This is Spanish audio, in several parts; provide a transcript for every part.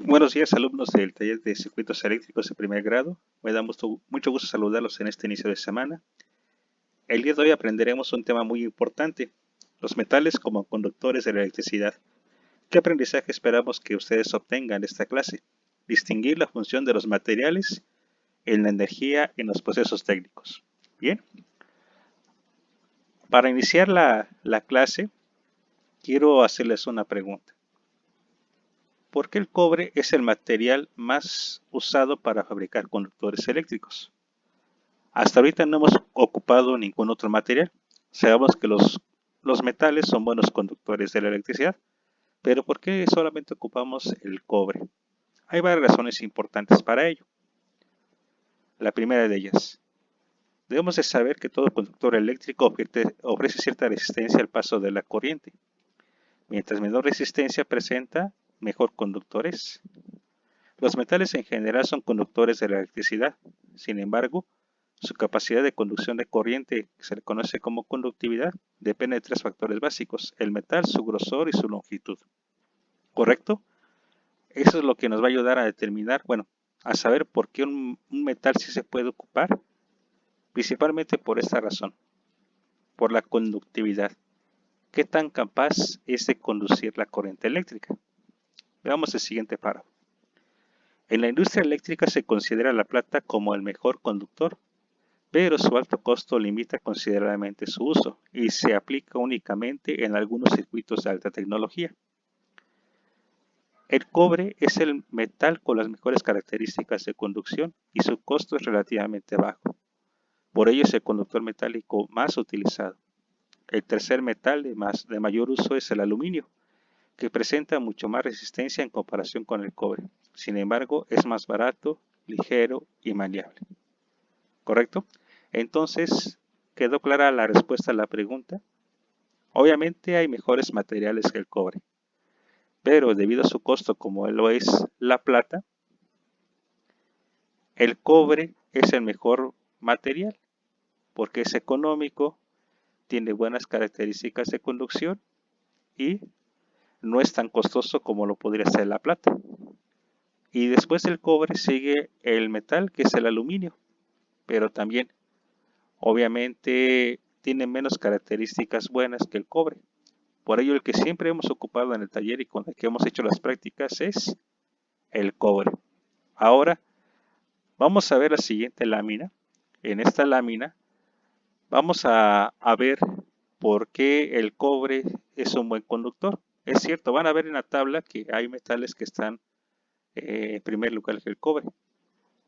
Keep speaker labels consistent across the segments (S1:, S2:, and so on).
S1: Buenos días, alumnos del taller de circuitos eléctricos de primer grado. Me da mucho gusto saludarlos en este inicio de semana. El día de hoy aprenderemos un tema muy importante, los metales como conductores de la electricidad. ¿Qué aprendizaje esperamos que ustedes obtengan de esta clase? Distinguir la función de los materiales en la energía en los procesos técnicos. Bien, para iniciar la clase, quiero hacerles una pregunta. ¿Por qué el cobre es el material más usado para fabricar conductores eléctricos? Hasta ahorita no hemos ocupado ningún otro material. Sabemos que los metales son buenos conductores de la electricidad, pero ¿por qué solamente ocupamos el cobre? Hay varias razones importantes para ello. La primera de ellas, debemos de saber que todo conductor eléctrico ofrece cierta resistencia al paso de la corriente. Mientras menor resistencia presenta, mejor conductor es. Los metales en general son conductores de la electricidad. Sin embargo, su capacidad de conducción de corriente, que se le conoce como conductividad, depende de tres factores básicos: el metal, su grosor y su longitud. ¿Correcto? Eso es lo que nos va a ayudar a determinar, bueno, a saber por qué un metal sí se puede ocupar, principalmente por esta razón, por la conductividad. ¿Qué tan capaz es de conducir la corriente eléctrica? Veamos el siguiente párrafo. En la industria eléctrica se considera la plata como el mejor conductor, pero su alto costo limita considerablemente su uso y se aplica únicamente en algunos circuitos de alta tecnología. El cobre es el metal con las mejores características de conducción y su costo es relativamente bajo. Por ello es el conductor metálico más utilizado. El tercer metal de mayor uso es el aluminio, que presenta mucho más resistencia en comparación con el cobre. Sin embargo, es más barato, ligero y maleable. ¿Correcto? Entonces, ¿quedó clara la respuesta a la pregunta? Obviamente hay mejores materiales que el cobre, pero debido a su costo como lo es la plata, el cobre es el mejor material porque es económico, tiene buenas características de conducción y no es tan costoso como lo podría ser la plata. Y después del cobre sigue el metal, que es el aluminio, pero también obviamente tiene menos características buenas que el cobre. Por ello el que siempre hemos ocupado en el taller y con el que hemos hecho las prácticas es el cobre. Ahora vamos a ver la siguiente lámina. En esta lámina vamos a ver por qué el cobre es un buen conductor. Es cierto, van a ver en la tabla que hay metales que están en primer lugar que el cobre,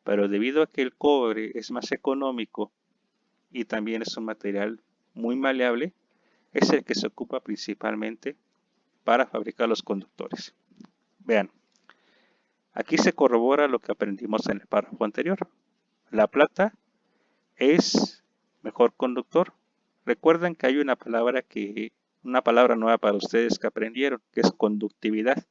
S1: pero debido a que el cobre es más económico y también es un material muy maleable, es el que se ocupa principalmente para fabricar los conductores. Vean, aquí se corrobora lo que aprendimos en el párrafo anterior. La plata es mejor conductor. Recuerden que hay una palabra nueva para ustedes que aprendieron, que es conductividad.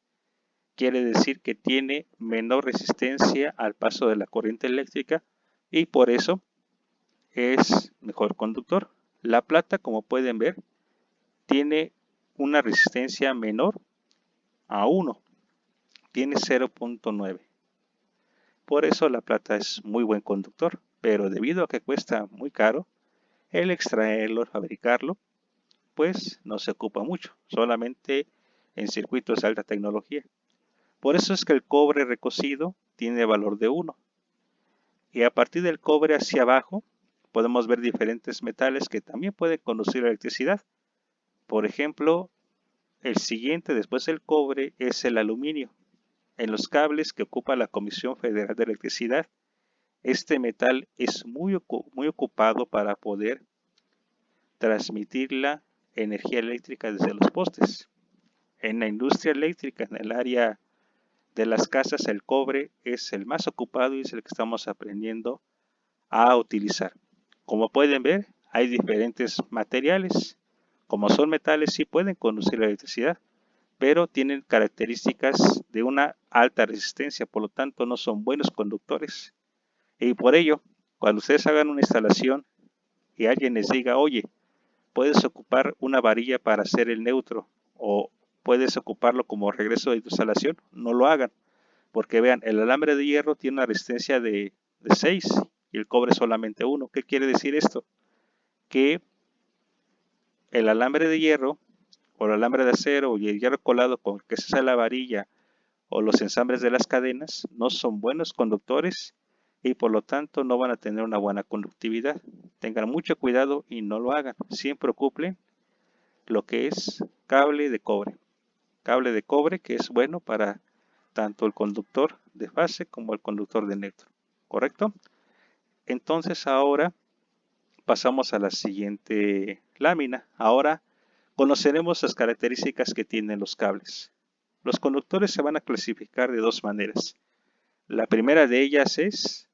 S1: Quiere decir que tiene menor resistencia al paso de la corriente eléctrica y por eso es mejor conductor. La plata, como pueden ver, tiene una resistencia menor a 1, tiene 0.9. Por eso la plata es muy buen conductor, pero debido a que cuesta muy caro, el extraerlo, el fabricarlo, pues no se ocupa mucho, solamente en circuitos de alta tecnología. Por eso es que el cobre recocido tiene valor de 1. Y a partir del cobre hacia abajo podemos ver diferentes metales que también pueden conducir electricidad. Por ejemplo, el siguiente después del cobre es el aluminio. En los cables que ocupa la Comisión Federal de Electricidad, este metal es muy ocupado para poder transmitir la energía eléctrica desde los postes. En la industria eléctrica, en el área de las casas, el cobre es el más ocupado y es el que estamos aprendiendo a utilizar. Como pueden ver, hay diferentes materiales. Como son metales, sí pueden conducir la electricidad, pero tienen características de una alta resistencia, por lo tanto no son buenos conductores. Y por ello, cuando ustedes hagan una instalación y alguien les diga, oye, puedes ocupar una varilla para hacer el neutro o puedes ocuparlo como regreso de tu instalación, no lo hagan, Porque vean, el alambre de hierro tiene una resistencia de 6 y el cobre solamente 1. ¿Qué quiere decir esto? Que el alambre de hierro o el alambre de acero y el hierro colado con que se hace la varilla o los ensambres de las cadenas no son buenos conductores y por lo tanto no van a tener una buena conductividad. Tengan mucho cuidado y no lo hagan. Siempre ocupen lo que es cable de cobre. Cable de cobre que es bueno para tanto el conductor de fase como el conductor de neutro. ¿Correcto? Entonces ahora pasamos a la siguiente lámina. Ahora conoceremos las características que tienen los cables. Los conductores se van a clasificar de dos maneras. La primera de ellas es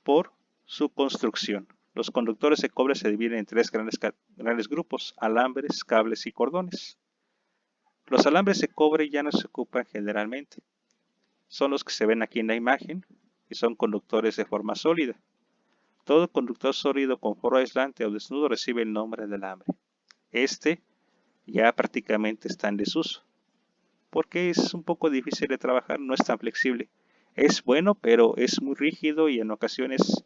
S1: por su construcción. Los conductores de cobre se dividen en tres grandes grupos: alambres, cables y cordones. Los alambres de cobre ya no se ocupan generalmente. Son los que se ven aquí en la imagen y son conductores de forma sólida. Todo conductor sólido con foro aislante o desnudo recibe el nombre de alambre. Este ya prácticamente está en desuso, porque es un poco difícil de trabajar, no es tan flexible. Es bueno, pero es muy rígido y en ocasiones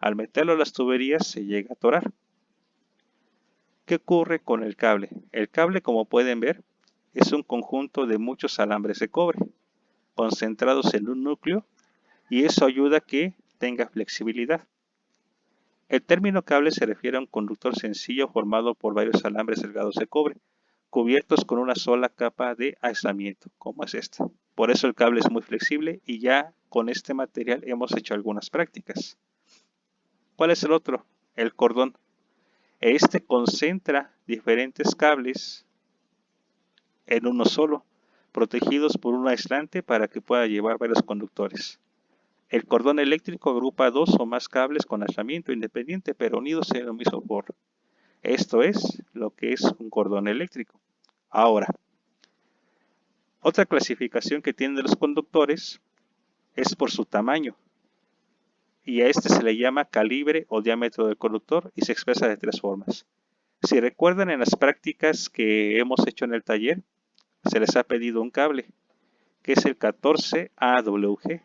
S1: al meterlo a las tuberías se llega a atorar. ¿Qué ocurre con el cable? El cable, como pueden ver, es un conjunto de muchos alambres de cobre concentrados en un núcleo y eso ayuda a que tenga flexibilidad. El término cable se refiere a un conductor sencillo formado por varios alambres delgados de cobre, cubiertos con una sola capa de aislamiento, como es esta. Por eso el cable es muy flexible y ya con este material hemos hecho algunas prácticas. ¿Cuál es el otro? El cordón. Este concentra diferentes cables en uno solo, protegidos por un aislante para que pueda llevar varios conductores. El cordón eléctrico agrupa dos o más cables con aislamiento independiente pero unidos en el mismo forro. Esto es lo que es un cordón eléctrico. Ahora, otra clasificación que tienen los conductores es por su tamaño. Y a este se le llama calibre o diámetro del conductor y se expresa de tres formas. Si recuerdan en las prácticas que hemos hecho en el taller, se les ha pedido un cable, que es el 14AWG.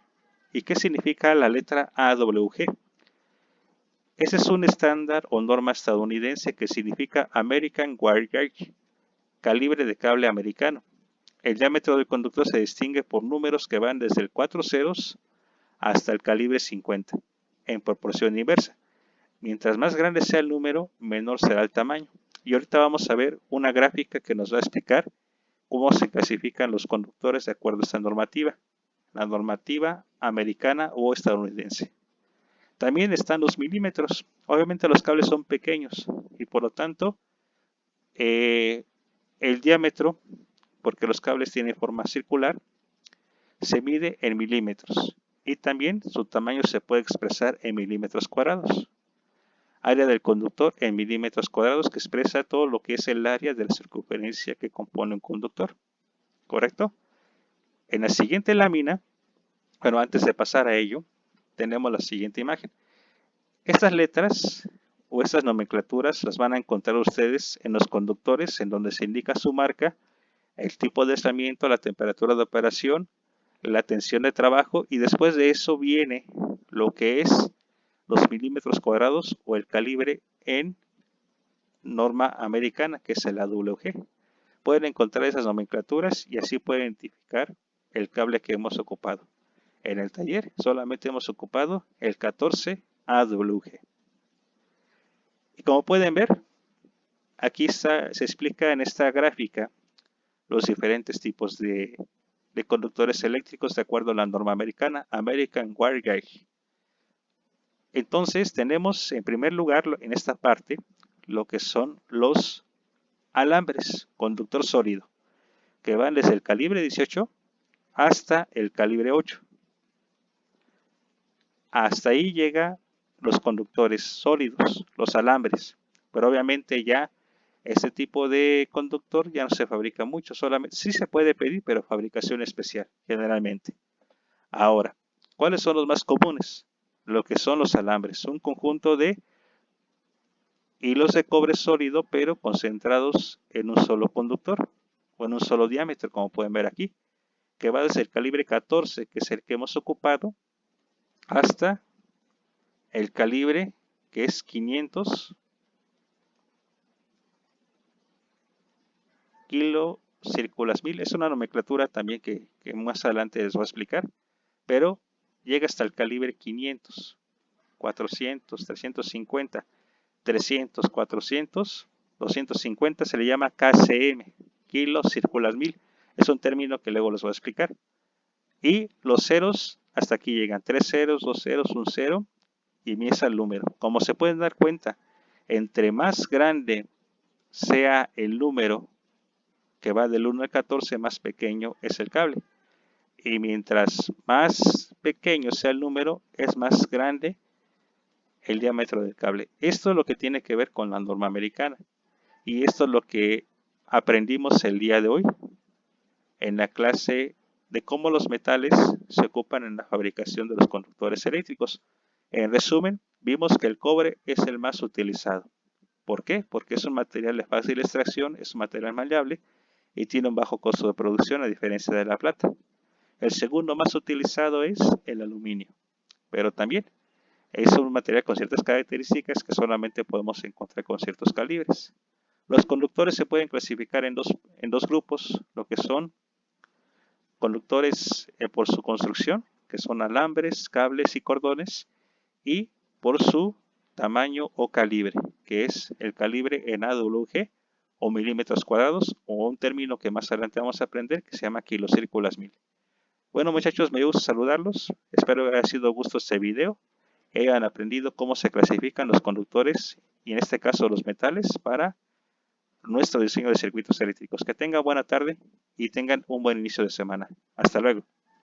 S1: ¿Y qué significa la letra AWG? Ese es un estándar o norma estadounidense que significa American Wire Gauge, calibre de cable americano. El diámetro del conductor se distingue por números que van desde el 4 ceros hasta el calibre 50, en proporción inversa. Mientras más grande sea el número, menor será el tamaño. Y ahorita vamos a ver una gráfica que nos va a explicar cómo se clasifican los conductores de acuerdo a esta normativa, la normativa americana o estadounidense. También están los milímetros. Obviamente los cables son pequeños y por lo tanto el diámetro, porque los cables tienen forma circular, se mide en milímetros y también su tamaño se puede expresar en milímetros cuadrados. Área del conductor en milímetros cuadrados, que expresa todo lo que es el área de la circunferencia que compone un conductor. ¿Correcto? En la siguiente lámina, bueno, antes de pasar a ello, tenemos la siguiente imagen. Estas letras o estas nomenclaturas las van a encontrar ustedes en los conductores, en donde se indica su marca, el tipo de aislamiento, la temperatura de operación, la tensión de trabajo y después de eso viene lo que es los milímetros cuadrados o el calibre en norma americana, que es el AWG. Pueden encontrar esas nomenclaturas y así pueden identificar el cable que hemos ocupado. En el taller solamente hemos ocupado el 14AWG. Y como pueden ver, aquí se explica en esta gráfica los diferentes tipos de conductores eléctricos de acuerdo a la norma americana, American Wire Gauge. Entonces tenemos en primer lugar en esta parte lo que son los alambres, conductor sólido, que van desde el calibre 18 hasta el calibre 8. Hasta ahí llegan los conductores sólidos, los alambres, pero obviamente ya este tipo de conductor ya no se fabrica mucho, solamente sí se puede pedir, pero fabricación especial generalmente. Ahora, ¿cuáles son los más comunes? Lo que son los alambres, un conjunto de hilos de cobre sólido, pero concentrados en un solo conductor o en un solo diámetro, como pueden ver aquí. que va desde el calibre 14, que es el que hemos ocupado, hasta el calibre que es 500 kilocirculas mil. Es una nomenclatura también que más adelante les voy a explicar, pero llega hasta el calibre 500, 400, 350, 300, 400, 250, se le llama KCM, kilocirculas mil. Es un término que luego les voy a explicar. Y los ceros hasta aquí llegan, 3 ceros, 2 ceros, 1 cero, y empieza el número. Como se pueden dar cuenta, entre más grande sea el número que va del 1 al 14, más pequeño es el cable. Y mientras más pequeño sea el número, es más grande el diámetro del cable. Esto es lo que tiene que ver con la norma americana. Y esto es lo que aprendimos el día de hoy en la clase de cómo los metales se ocupan en la fabricación de los conductores eléctricos. En resumen, vimos que el cobre es el más utilizado. ¿Por qué? Porque es un material de fácil extracción, es un material maleable y tiene un bajo costo de producción a diferencia de la plata. El segundo más utilizado es el aluminio, pero también es un material con ciertas características que solamente podemos encontrar con ciertos calibres. Los conductores se pueden clasificar en dos grupos, lo que son conductores por su construcción, que son alambres, cables y cordones, y por su tamaño o calibre, que es el calibre en AWG o milímetros cuadrados, o un término que más adelante vamos a aprender que se llama kilocirculas mil. Bueno, muchachos, me gusta saludarlos. Espero que haya sido gusto este video. Hayan aprendido cómo se clasifican los conductores y en este caso los metales para nuestro diseño de circuitos eléctricos. Que tengan buena tarde y tengan un buen inicio de semana. Hasta luego.